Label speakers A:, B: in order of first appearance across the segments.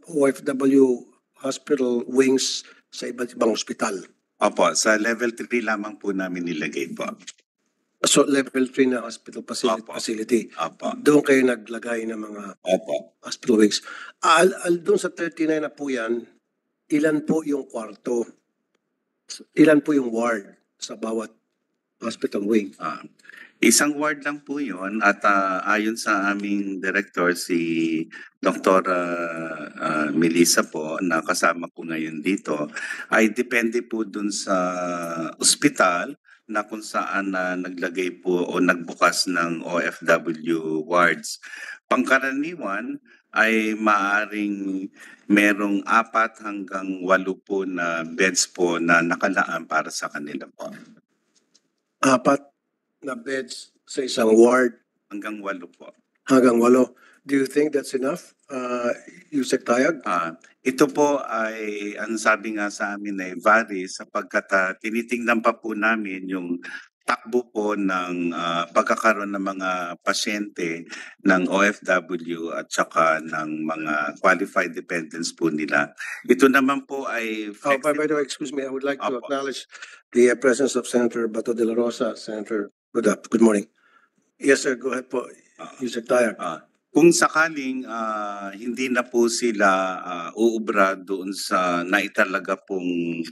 A: OFW hospital wings sa iba't ibang ospital.
B: Opo, sa level 3 lamang po namin nilagay po.
A: So level 3 na hospital
B: Opo.
A: facility.
B: Opo.
A: Doon kayo naglagay ng mga
B: Opo.
A: hospital wings. Doon sa 39 na po yan, ilan po yung kwarto? Ilan po yung ward sa bawat hospital wing?
B: Isang ward lang po yun at ayon sa aming director si Dr. Melissa po na kasama ko ngayon dito ay depende po dun sa ospital na kung saan naglagay po o nagbukas ng OFW wards. Pangkaraniwan ay maaring merong 4 hanggang 8 po na beds po na nakalaan para sa kanila po.
A: 4 na beds sa isang ward.
B: Hanggang 8 po.
A: Hanggang 8. Do you think that's enough, Yusek Tayag?
B: Ito po ay, ang sabi nga sa amin ay vary sapagkat tinitingnan pa po namin yung takbo po ng pagkakaroon ng mga pasyente ng OFW at saka ng mga qualified dependents po nila. Ito naman po ay...
A: by the way, excuse me, I would like to acknowledge the presence of Senator Bato de la Rosa. Senator, good morning. Yes, sir. Go ahead po, Yusek Tayag.
B: Kung sakaling hindi na po sila uubra doon sa naitalaga pong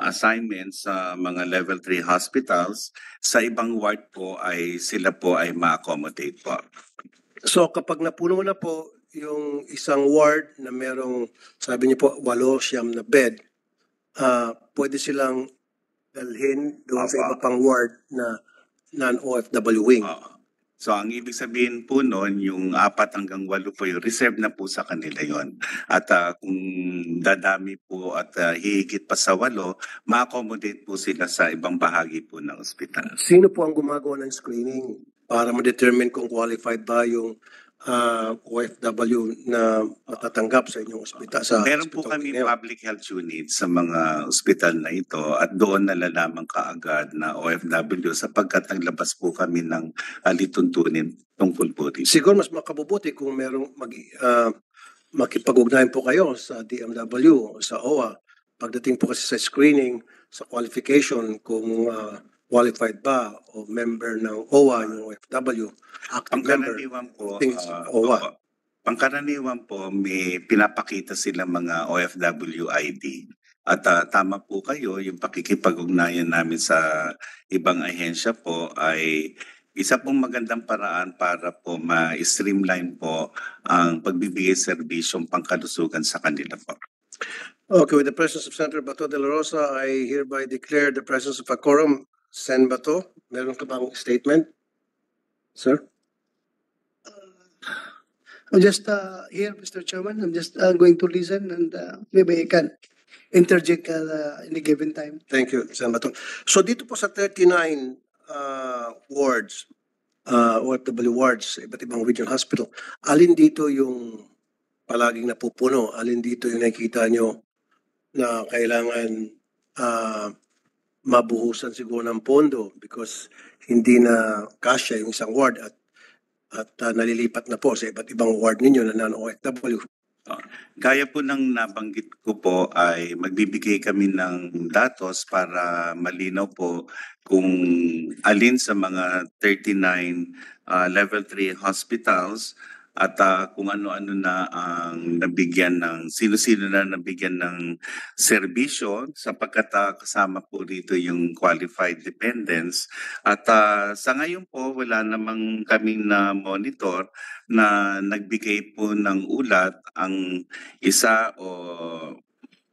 B: assignment sa mga level 3 hospitals, sa ibang ward po ay sila po ay ma-accommodate po.
A: So kapag napuno na po yung isang ward na merong, sabi niyo po, 8 na bed, pwede silang dalhin doon sa iba pang ward na non-OFW wing.
B: So ang ibig sabihin po noon, yung 4 hanggang 8 po, yung reserve na po sa kanila yon. At kung dadami po at hihigit pa sa 8, ma-accommodate po sila sa ibang bahagi po ng ospital.
A: Sino po ang gumagawa ng screening para ma-determine kung qualified ba yung OFW na matatanggap sa inyong ospital?
B: Meron po kami public health unit sa mga ospital na ito at doon nalalaman kaagad na OFW sapagkat naglabas po kami ng alituntunin tungkol po dito.
A: Siguro mas makabubuti kung merong makipag-ugnayan po kayo sa DMW, sa OWA. Pagdating po kasi sa screening, sa qualification, kung qualified ba o member ng OWA yung OFW, active member, OWA.
B: Pangkaraniwan po, may pinapakita sila mga OFW ID. At tama po kayo, yung pakikipag-ugnayan namin sa ibang ahensya po ay isa pong magandang paraan para po ma-streamline po ang pagbibigay serbisyong pangkalusugan sa kanila po.
A: Okay, with the presence of Senator Bato de la Rosa, I hereby declare the presence of a quorum. Sen Bato, meron ka bang statement? Sir?
C: I'm just here, Mr. Chairman. I'm just going to listen and maybe I can interject in a given time.
A: Thank you, Sen Bato. So dito po sa 39 wards, OFW wards, iba't ibang regional hospital, alin dito yung palaging napupuno? Alin dito yung nakikita nyo na kailangan mabuhusan siguro ng pondo because hindi na kasya yung isang ward at nalilipat na po sa iba't ibang ward ninyo na non-OFW?
B: Gaya po ng nabanggit ko po ay magbibigay kami ng datos para malinaw po kung alin sa mga 39 level 3 hospitals at kung ano-ano na ang nabigyan ng, sino-sino na nabigyan ng serbisyo sapagkat kasama po rito yung qualified dependents. At sa ngayon po, wala namang kaming na monitor na nagbigay po ng ulat ang isa o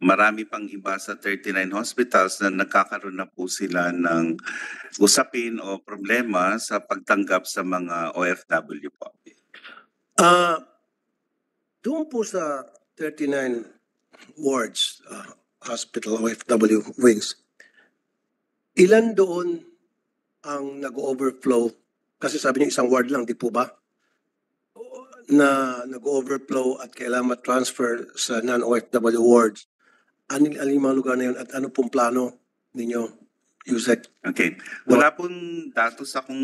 B: marami pang iba sa 39 hospitals na nagkakaroon na po sila ng usapin o problema sa pagtanggap sa mga OFW po.
A: Doon po sa 39 wards, hospital OFW wings, ilan doon ang nag-overflow? Kasi sabi niyo isang ward lang, di po ba? Na nag-overflow at kailangan ma-transfer sa non-OFW wards. Alin mga lugar na yun at ano pong plano ninyo Yusek.
B: Okay. Wala pong datos akong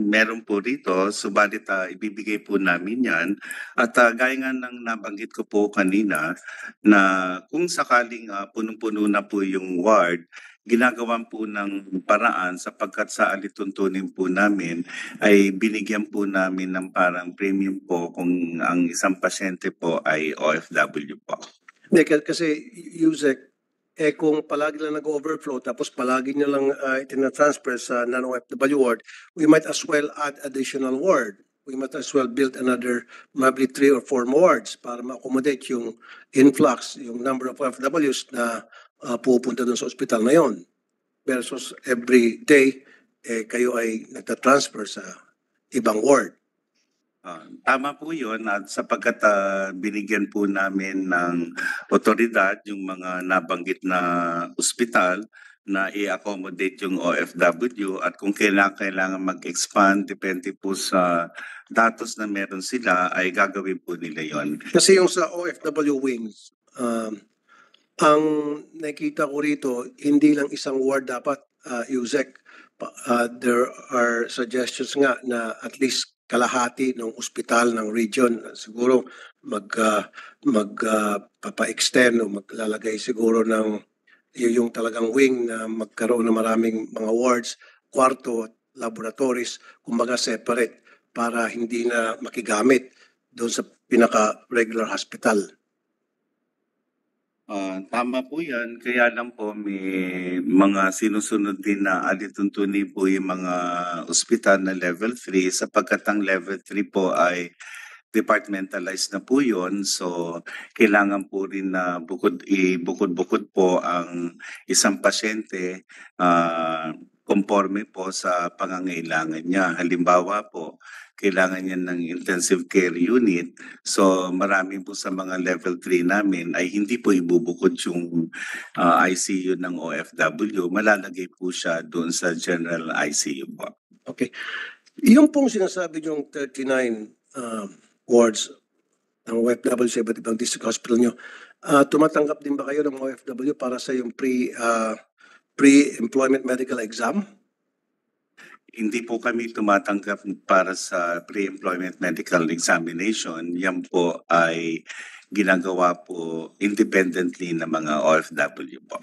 B: meron po rito, subalit ibibigay po namin yan. At gaya nga ng nabanggit ko po kanina na kung sakaling punong-puno na po yung ward, ginagawan po ng paraan sapagkat sa alituntunin po namin ay binigyan po namin ng parang premium po kung ang isang pasyente po ay OFW po.
A: Hindi, kasi Yusek, kung palagi lang nag-overflow tapos palagi nyo lang itinatransfer sa non-OFW ward, we might as well add additional ward. We might as well build another maybe 3 or 4 more wards para ma-accommodate yung influx, yung number of OFWs na pupunta dun sa ospital na yon. Versus every day, kayo ay nagtatransfer sa ibang ward.
B: Tama po yun at sapagkat binigyan po namin ng otoridad yung mga nabanggit na ospital na i-accommodate yung OFW at kung kailangan mag-expand depende po sa datos na meron sila ay gagawin po nila yon.
A: Kasi yung sa OFW wings, ang nakita ko rito, hindi lang isang ward dapat, Yusek. There are suggestions nga na at least kalahati ng ospital ng region siguro papa-extend o maglalagay siguro ng yung talagang wing na magkaroon ng maraming mga wards, kwarto at laboratories, kumbaga separate para hindi na makigamit doon sa pinaka-regular hospital.
B: Tama po yan. Kaya lang po may mga sinusunod din na alituntunin po yung mga ospital na level 3 sapagkat ang level 3 po ay departmentalized na po yun. So, kailangan po rin na bukod-bukod po ang isang pasyente conforme po sa pangangailangan niya. Halimbawa po, kailangan niya ng intensive care unit. So marami po sa mga level 3 namin ay hindi po ibubukod yung ICU ng OFW. Malalagay po siya doon sa general ICU po.
A: Okay. Yung pong sinasabi yung 39 wards ng OFW sa iba't ibang district hospital nyo, tumatanggap din ba kayo ng OFW para sa yung pre-employment medical exam?
B: Hindi po kami tumatanggap para sa pre-employment medical examination. Yan po ay ginagawa po independently ng mga OFW po.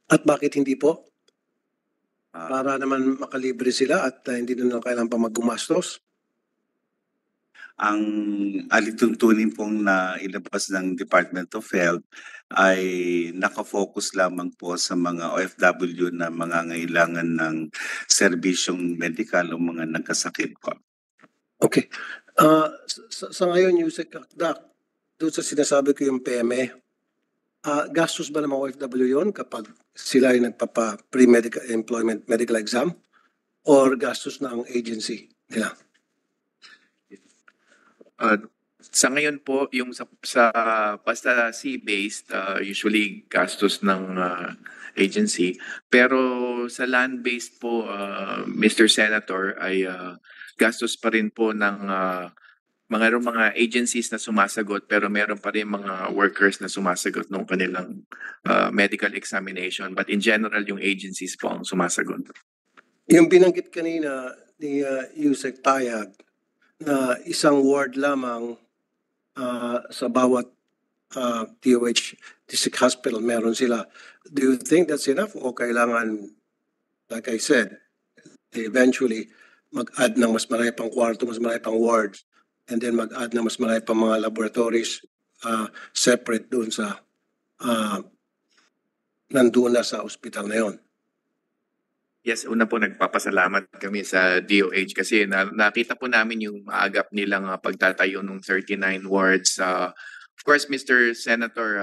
A: At bakit hindi po?
B: Ah,
A: Para naman makalibre sila at hindi na kailangan pa maggumastos?
B: ang alituntunin pong na ilabas ng Department of Health ay nakafocus lamang po sa mga OFW na mangangailangan ng serbisyong medikal o mga nagkasakit po.
A: Okay. Sa ngayon, Yusek Akdak, doon sa sinasabi ko yung PME, gastos ba ng mga OFW yun kapag sila ay nagpapa-pre-medical employment medical exam or gastos ng agency nila?
D: Sa ngayon po, yung sa basta C-based, usually gastos ng agency. Pero sa land-based po, Mr. Senator, ay gastos pa rin po ng mga agencies na sumasagot pero meron pa rin mga workers na sumasagot ng kanilang medical examination. But in general, yung agencies po ang sumasagot.
A: Yung binanggit kanina ni Yusek Tayag na isang ward lamang sa bawat DOH district hospital meron sila. Do you think that's enough o kailangan, like I said, eventually mag-add ng mas marami pang kwarto, mas marami pang wards, and then mag-add ng mas marami pang mga laboratories separate doon sa nandun na sa ospital na yon?
D: Yes, una po nagpapasalamat kami sa DOH kasi nakita po namin yung maagap nilang pagtatayo ng 39 wards. Of course, Mr. Senator,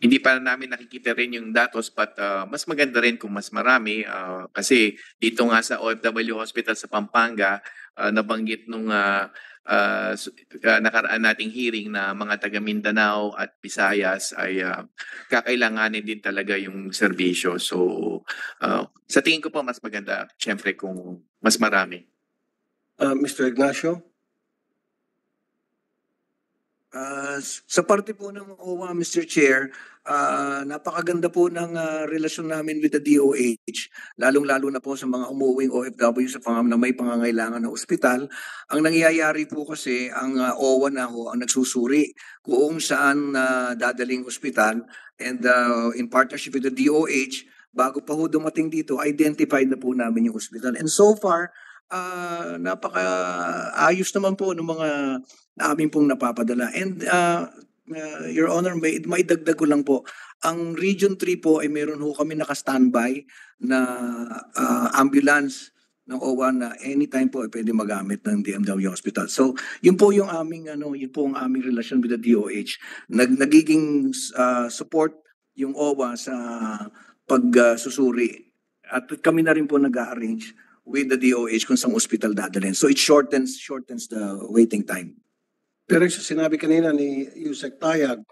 D: hindi pa namin nakikita rin yung datos but mas maganda rin kung mas marami kasi dito nga sa OFW Hospital sa Pampanga, nabanggit nung nakaraan nating hearing na mga taga Mindanao at Visayas ay kakailanganin din talaga yung serbisyo. So sa tingin ko po mas maganda syempre kung mas marami.
A: Mr. Ignacio?
E: Sa parte po ng OWA, Mr. Chair, napakaganda po ng relasyon namin with the DOH, lalong-lalo na po sa mga umuwing OFW na may pangangailangan ng ospital. Ang nangyayari po kasi, ang OWA na ho ang nagsusuri kung saan dadaling ospital, and in partnership with the DOH, bago pa ho dumating dito, identified na po namin yung ospital. And so far, napaka-ayos naman po ng mga amin pong napapadala. And Your Honor, may dagdag ko lang po. Ang Region 3 po ay meron ho kami naka-standby na ambulance ng OWA na anytime po ay pwede magamit ng DMW Hospital. So, yun po yung aming yun po ang aming relasyon with the DOH. Nagiging support yung OWA sa pagsusuri. At kami na rin po nag-arrange with the DOH kung saan hospital dadalhin. So it shortens the waiting time.
A: Pero yung sinabi kanina ni Yusek Tayag,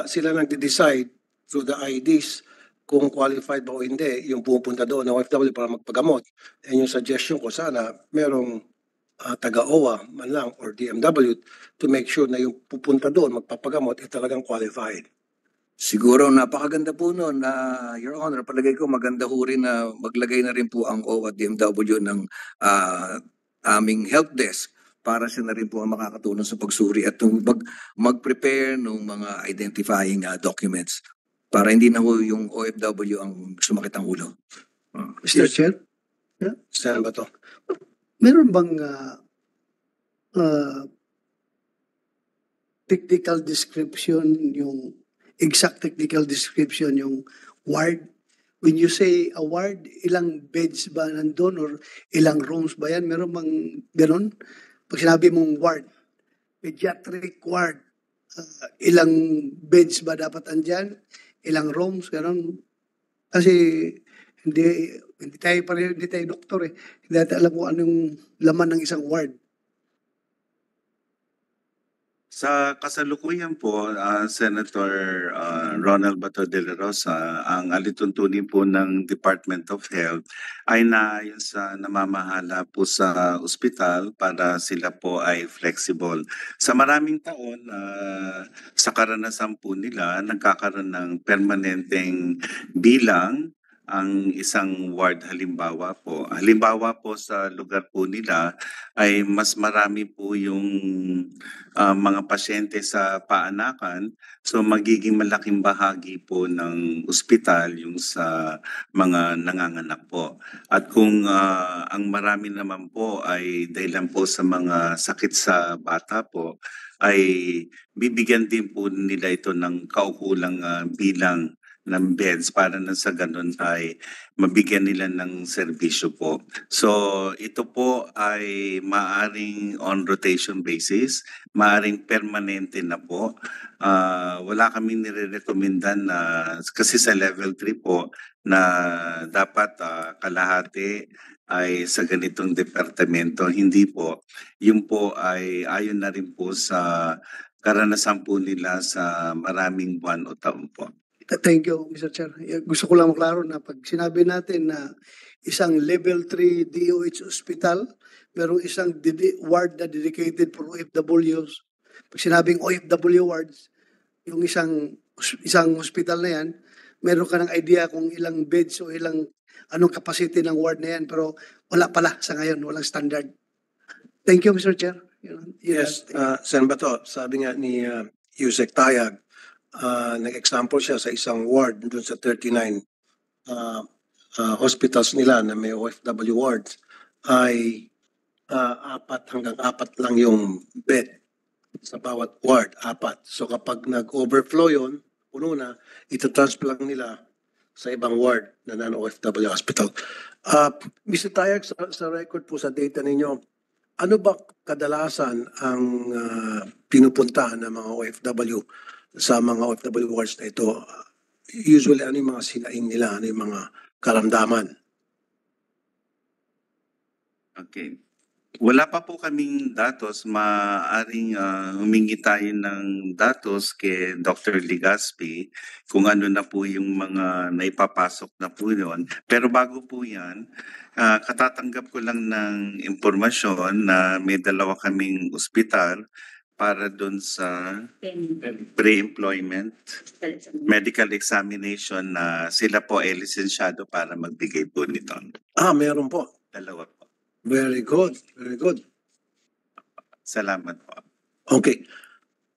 A: sila nagde-decide through the IDs kung qualified ba o hindi yung pupunta doon ng OFW para magpagamot. And yung suggestion ko, sana merong taga-OWA man lang or DMW to make sure na yung pupunta doon magpapagamot ay talagang qualified.
E: Siguro napakaganda po noon na Your Honor, palagay ko maganda ho rin na maglagay na rin po ang OWA at DMW ng aming help desk para siya na rin po ang makakatulong sa pagsuri at mag-prepare ng mga identifying documents para hindi na ho yung OFW ang sumakit ang ulo.
C: Mr. Chair,
A: Saan ba to?
C: meron bang technical description, yung exact technical description, yung ward? When you say a ward, ilang beds ba nandun or ilang rooms ba yan? Meron bang ganun? Pag sinabi mong ward, pediatric ward, ilang beds ba dapat andyan? Ilang rooms, gano'n? Kasi hindi tayo doktor eh. Hindi natin alam kung anong laman ng isang ward.
B: Sa kasalukuyan po, Senator Ronald Bato de la Rosa, ang alituntunin po ng Department of Health ay naayon sa namamahala po sa ospital para sila po ay flexible. Sa maraming taon, sa karanasan po nila, nagkakaroon ng permanenteng bilang ang isang ward halimbawa po. Halimbawa po sa lugar po nila ay mas marami po yung mga pasyente sa paanakan. So magiging malaking bahagi po ng ospital yung sa mga nanganganak po. At kung ang marami naman po ay dahilan po sa mga sakit sa bata po, ay bibigyan din po nila ito ng kaukulang bilang ng beds para na sa ganun ay mabigyan nila ng serbisyo po. So ito po ay maaring on rotation basis, maaring permanente na po. Wala kami nire-recomendan na kasi sa level 3 po na dapat kalahati ay sa ganitong departamento. Hindi po. Yun po ay ayon na rin po sa karanasan po nila sa maraming buwan o taon po.
C: Thank you, Mr. Chair. Gusto ko lang maklaro na pag sinabi natin na isang level 3 DOH hospital, merong isang ward na dedicated for OFWs. Pag sinabing OFW wards, yung isang hospital na yan, meron ka ng idea kung ilang beds o anong capacity ng ward na yan, pero wala pala sa ngayon, walang standard. Thank you, Mr. Chair.
A: Yes, Sen. Bato, sabi nga ni Yusek Tayag, nag-example siya sa isang ward dun sa 39 hospitals nila na may OFW wards ay 4 hanggang 4 lang yung bed sa bawat ward, 4. So kapag nag-overflow yun, puno na, ito-transfer lang nila sa ibang ward na non-OFW hospital. Mr. Tayag, sa record po sa data ninyo, ano ba kadalasan ang pinupuntahan ng mga OFW sa mga OFW wards na ito? Usually, ano yung mga sinaing nila? Ano yung mga karamdaman?
B: Okay. Wala pa po kaming datos. Maaring humingi tayo ng datos kay Dr. Ligaspi kung ano na po yung mga naipapasok na po yun. Pero bago po yan, katatanggap ko lang ng impormasyon na may 2 kaming ospital para dun sa pre-employment medical examination na sila po ay lisensyado para magbigay po nito.
A: Meron po.
B: Dalawa po.
A: Very good. Very good.
B: Salamat po.
A: Okay.